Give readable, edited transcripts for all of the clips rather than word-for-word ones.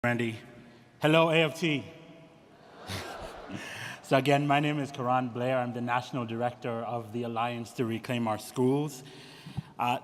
Randy. Hello, AFT. So again, my name is Keron, Blair. I'm the National Director of the Alliance to Reclaim Our Schools.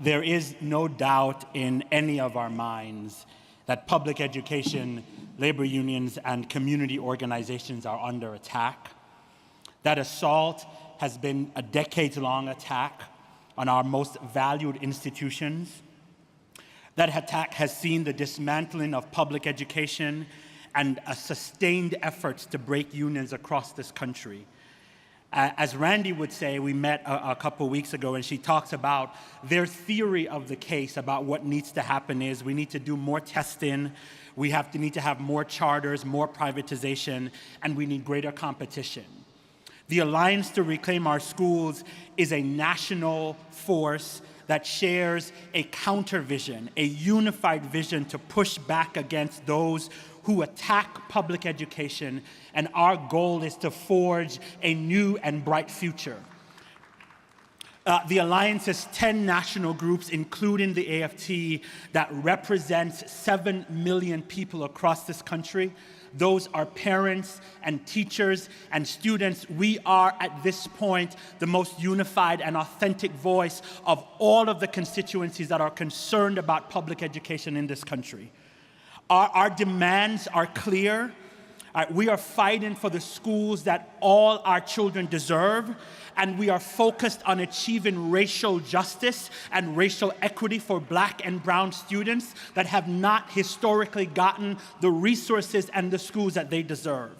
There is no doubt in any of our minds that public education, labor unions, and community organizations are under attack. That assault has been a decades-long attack on our most valued institutions. That attack has seen the dismantling of public education and a sustained efforts to break unions across this country. As Randy would say, we met a couple weeks ago, and she talks about their theory of the case about what needs to happen is we need to do more testing, we need to have more charters, more privatization, and we need greater competition. The Alliance to Reclaim Our Schools is a national force that shares a counter vision, a unified vision to push back against those who attack public education, and our goal is to forge a new and bright future. The Alliance has 10 national groups, including the AFT, that represents 7 million people across this country. Those are parents and teachers and students. We are, at this point, the most unified and authentic voice of all of the constituencies that are concerned about public education in this country. Our demands are clear. We are fighting for the schools that all our children deserve, and we are focused on achieving racial justice and racial equity for Black and brown students that have not historically gotten the resources and the schools that they deserve.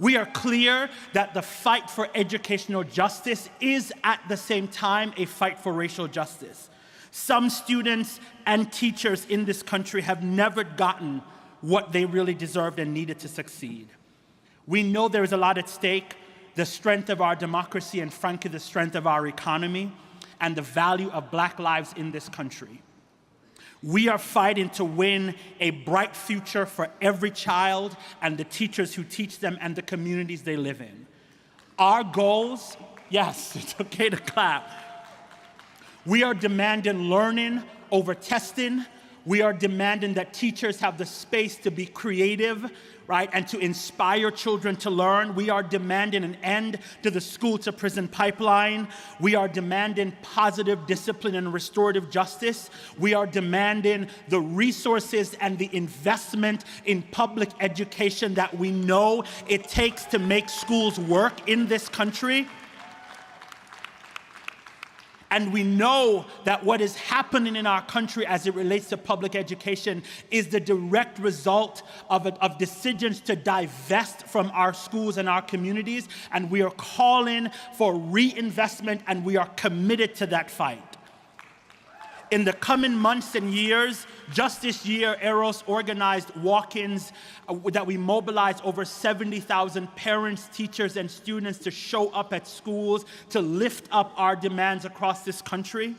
We are clear that the fight for educational justice is at the same time a fight for racial justice. Some students and teachers in this country have never gotten what they really deserved and needed to succeed. We know there is a lot at stake, the strength of our democracy and frankly the strength of our economy and the value of Black lives in this country. We are fighting to win a bright future for every child and the teachers who teach them and the communities they live in. Our goals, yes, it's okay to clap. We are demanding learning over testing. We are demanding that teachers have the space to be creative, right, and to inspire children to learn. We are demanding an end to the school-to-prison pipeline. We are demanding positive discipline and restorative justice. We are demanding the resources and the investment in public education that we know it takes to make schools work in this country. And we know that what is happening in our country as it relates to public education is the direct result of decisions to divest from our schools and our communities. And we are calling for reinvestment, and we are committed to that fight. In the coming months and years, just this year, AROS organized walk-ins that we mobilized over 70,000 parents, teachers, and students to show up at schools to lift up our demands across this country.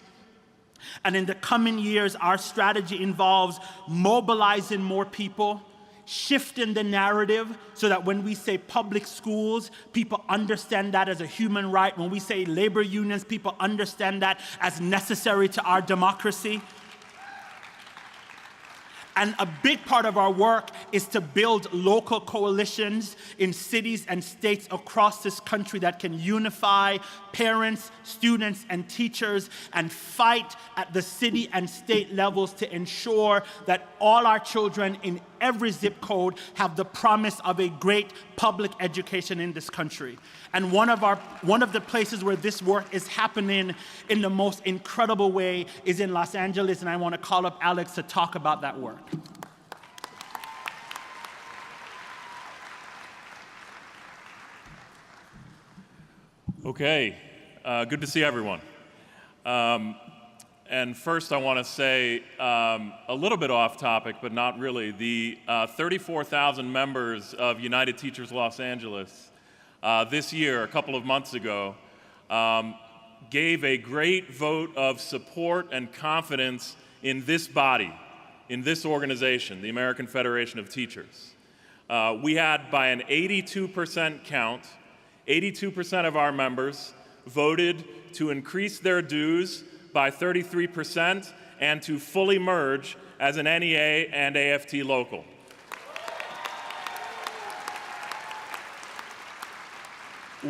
And in the coming years, our strategy involves mobilizing more people, shifting the narrative so that when we say public schools, people understand that as a human right. When we say labor unions, people understand that as necessary to our democracy. And a big part of our work is to build local coalitions in cities and states across this country that can unify parents, students, and teachers and fight at the city and state levels to ensure that all our children in every zip code have the promise of a great public education in this country. And one of the places where this work is happening in the most incredible way is in Los Angeles, and I want to call up Alex to talk about that work. Okay, good to see everyone. And first I want to say, a little bit off topic, but not really, the 34,000 members of United Teachers Los Angeles this year, a couple of months ago, gave a great vote of support and confidence in this body, in this organization, the American Federation of Teachers. We had, by an 82% count, 82% of our members voted to increase their dues by 33% and to fully merge as an NEA and AFT local.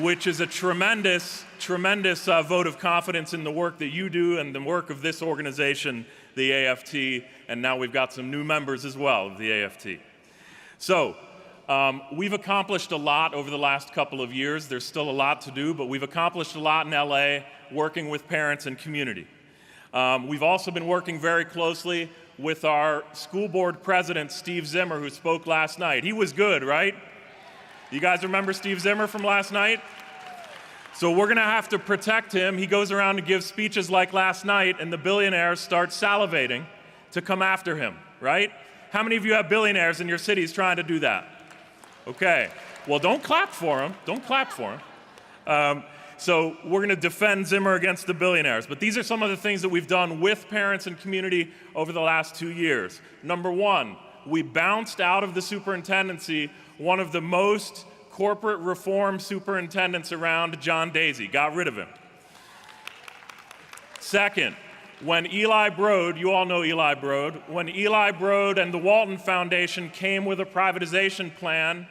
which is a tremendous vote of confidence in the work that you do and the work of this organization, the AFT, and now we've got some new members as well of the AFT. So, we've accomplished a lot over the last couple of years. There's still a lot to do, but we've accomplished a lot in LA working with parents and community. We've also been working very closely with our school board president, Steve Zimmer, who spoke last night. He was good, right? You guys remember Steve Zimmer from last night? So we're gonna have to protect him. He goes around and gives speeches like last night, and the billionaires start salivating to come after him, right? How many of you have billionaires in your cities trying to do that? Okay, well, don't clap for him. Don't clap for him. So we're going to defend Zimmer against the billionaires. But these are some of the things that we've done with parents and community over the last 2 years. Number one, we bounced out of the superintendency one of the most corporate reform superintendents around, John Daisy. Got rid of him. Second, when Eli Broad, you all know Eli Broad, when Eli Broad and the Walton Foundation came with a privatization plan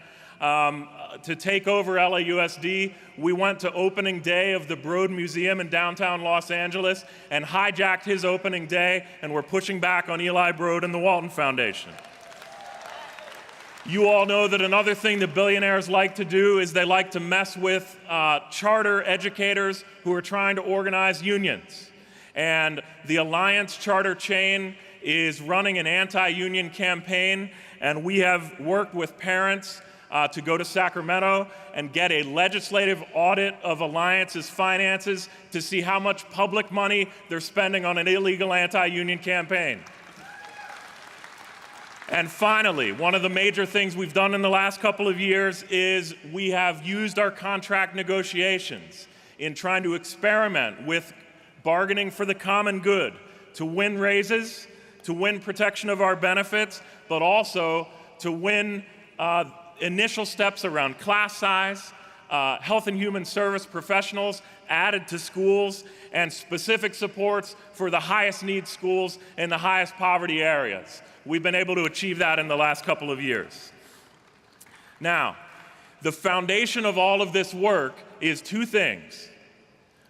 to take over LAUSD, we went to opening day of the Broad Museum in downtown Los Angeles and hijacked his opening day, and we're pushing back on Eli Broad and the Walton Foundation. You all know that another thing that billionaires like to do is they like to mess with charter educators who are trying to organize unions. And the Alliance charter chain is running an anti-union campaign, and we have worked with parents to go to Sacramento and get a legislative audit of Alliance's finances to see how much public money they're spending on an illegal anti-union campaign. And finally, one of the major things we've done in the last couple of years is we have used our contract negotiations in trying to experiment with bargaining for the common good, to win raises, to win protection of our benefits, but also to win initial steps around class size, health and human service professionals added to schools, and specific supports for the highest need schools in the highest poverty areas. We've been able to achieve that in the last couple of years. Now, the foundation of all of this work is two things.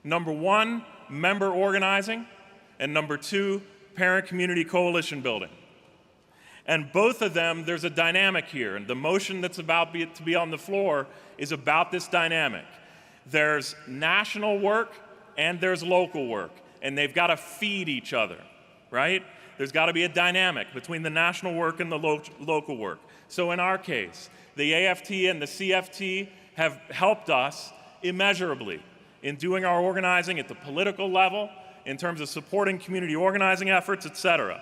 Number one, member organizing, and number two, parent-community coalition building. And both of them, there's a dynamic here, and the motion that's about to be on the floor is about this dynamic. There's national work and there's local work, and they've got to feed each other, right? There's got to be a dynamic between the national work and the local work. So in our case, the AFT and the CFT have helped us immeasurably in doing our organizing at the political level, in terms of supporting community organizing efforts, et cetera.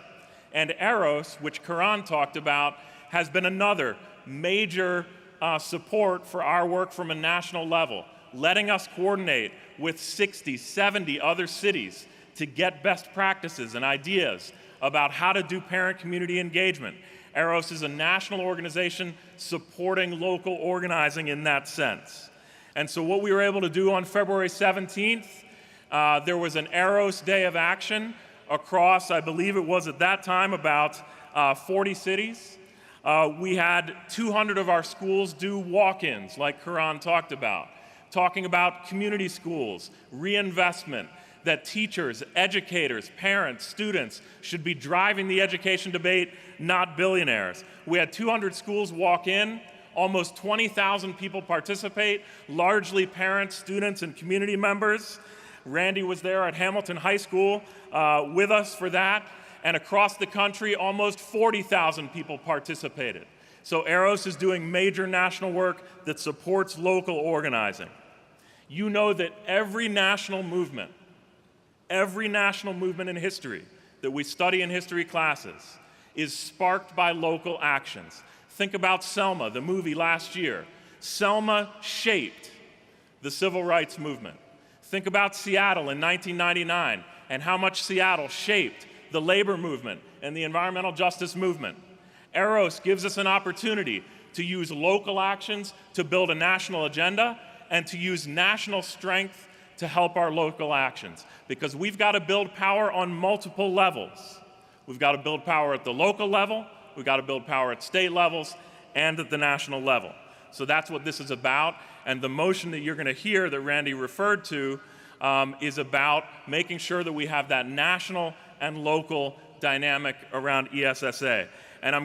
And AROS, which Keron talked about, has been another major support for our work from a national level, letting us coordinate with 60, 70 other cities to get best practices and ideas about how to do parent-community engagement. AROS is a national organization supporting local organizing in that sense. And so what we were able to do on February 17th, there was an AROS Day of Action across, I believe it was at that time, about 40 cities. We had 200 of our schools do walk-ins, like Keron talked about, talking about community schools, reinvestment, that teachers, educators, parents, students should be driving the education debate, not billionaires. We had 200 schools walk in, almost 20,000 people participate, largely parents, students, and community members. Randy was there at Hamilton High School with us for that, and across the country, almost 40,000 people participated. So AROS is doing major national work that supports local organizing. You know that every national movement in history that we study in history classes is sparked by local actions. Think about Selma, the movie last year. Selma shaped the civil rights movement. Think about Seattle in 1999 and how much Seattle shaped the labor movement and the environmental justice movement. AROS gives us an opportunity to use local actions to build a national agenda and to use national strength to help our local actions, because we've got to build power on multiple levels. We've got to build power at the local level, we've got to build power at state levels, and at the national level. So that's what this is about. And the motion that you're going to hear that Randy referred to is about making sure that we have that national and local dynamic around ESSA. And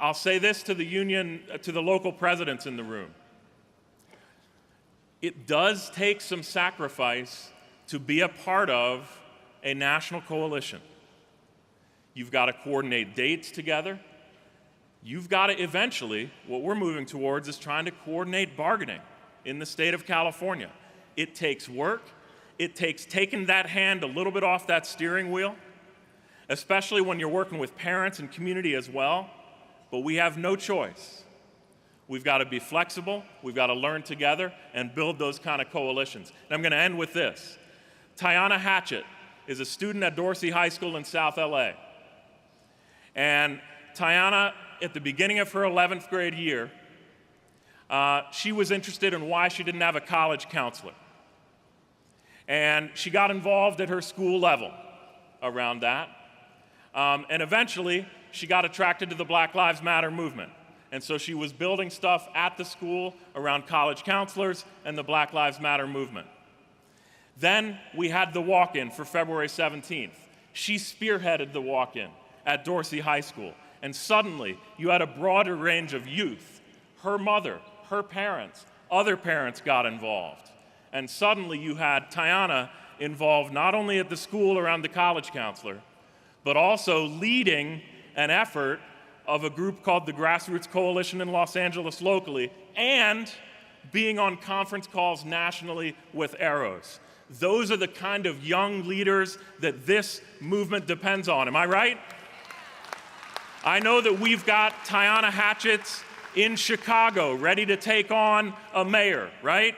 I'll say this to the union, to the local presidents in the room. It does take some sacrifice to be a part of a national coalition. You've got to coordinate dates together. You've got to eventually, what we're moving towards is trying to coordinate bargaining in the state of California. It takes work. It takes taking that hand a little bit off that steering wheel, especially when you're working with parents and community as well. But we have no choice. We've got to be flexible. We've got to learn together and build those kind of coalitions. And I'm going to end with this. Tiana Hatchett is a student at Dorsey High School in South LA. And Tiana, at the beginning of her 11th grade year, she was interested in why she didn't have a college counselor. And she got involved at her school level around that. And eventually, she got attracted to the Black Lives Matter movement. And so she was building stuff at the school around college counselors and the Black Lives Matter movement. Then we had the walk-in for February 17th. She spearheaded the walk-in at Dorsey High School. And suddenly, you had a broader range of youth. Her mother, her parents, other parents got involved. And suddenly you had Tiana involved not only at the school around the college counselor, but also leading an effort of a group called the Grassroots Coalition in Los Angeles locally, and being on conference calls nationally with AROS. Those are the kind of young leaders that this movement depends on. Am I right? I know that we've got Tiana Hatchetts in Chicago ready to take on a mayor, right?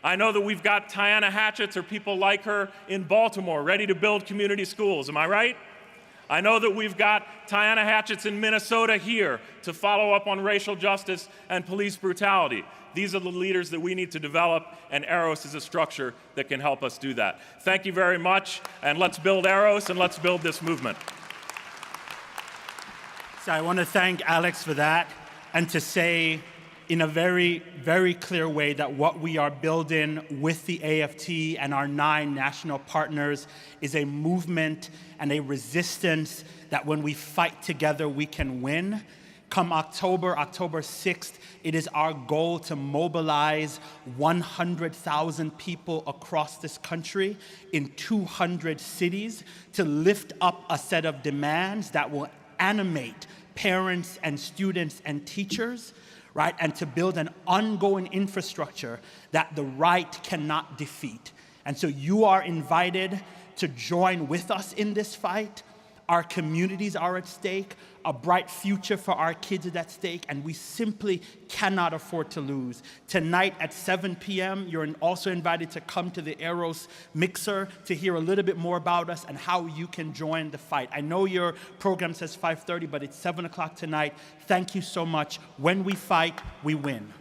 I know that we've got Tiana Hatchetts or people like her in Baltimore ready to build community schools. Am I right? I know that we've got Tiana Hatchetts in Minnesota here to follow up on racial justice and police brutality. These are the leaders that we need to develop, and AROS is a structure that can help us do that. Thank you very much, and let's build AROS and let's build this movement. So I want to thank Alex for that, and to say in a very, very clear way that what we are building with the AFT and our 9 national partners is a movement and a resistance that when we fight together, we can win. Come October 6th, it is our goal to mobilize 100,000 people across this country in 200 cities to lift up a set of demands that will animate parents and students and teachers, right? And to build an ongoing infrastructure that the right cannot defeat. And so you are invited to join with us in this fight. Our communities are at stake. A bright future for our kids is at stake, and we simply cannot afford to lose. Tonight at 7 p.m., you're also invited to come to the AROS Mixer to hear a little bit more about us and how you can join the fight. I know your program says 5:30, but it's 7 o'clock tonight. Thank you so much. When we fight, we win.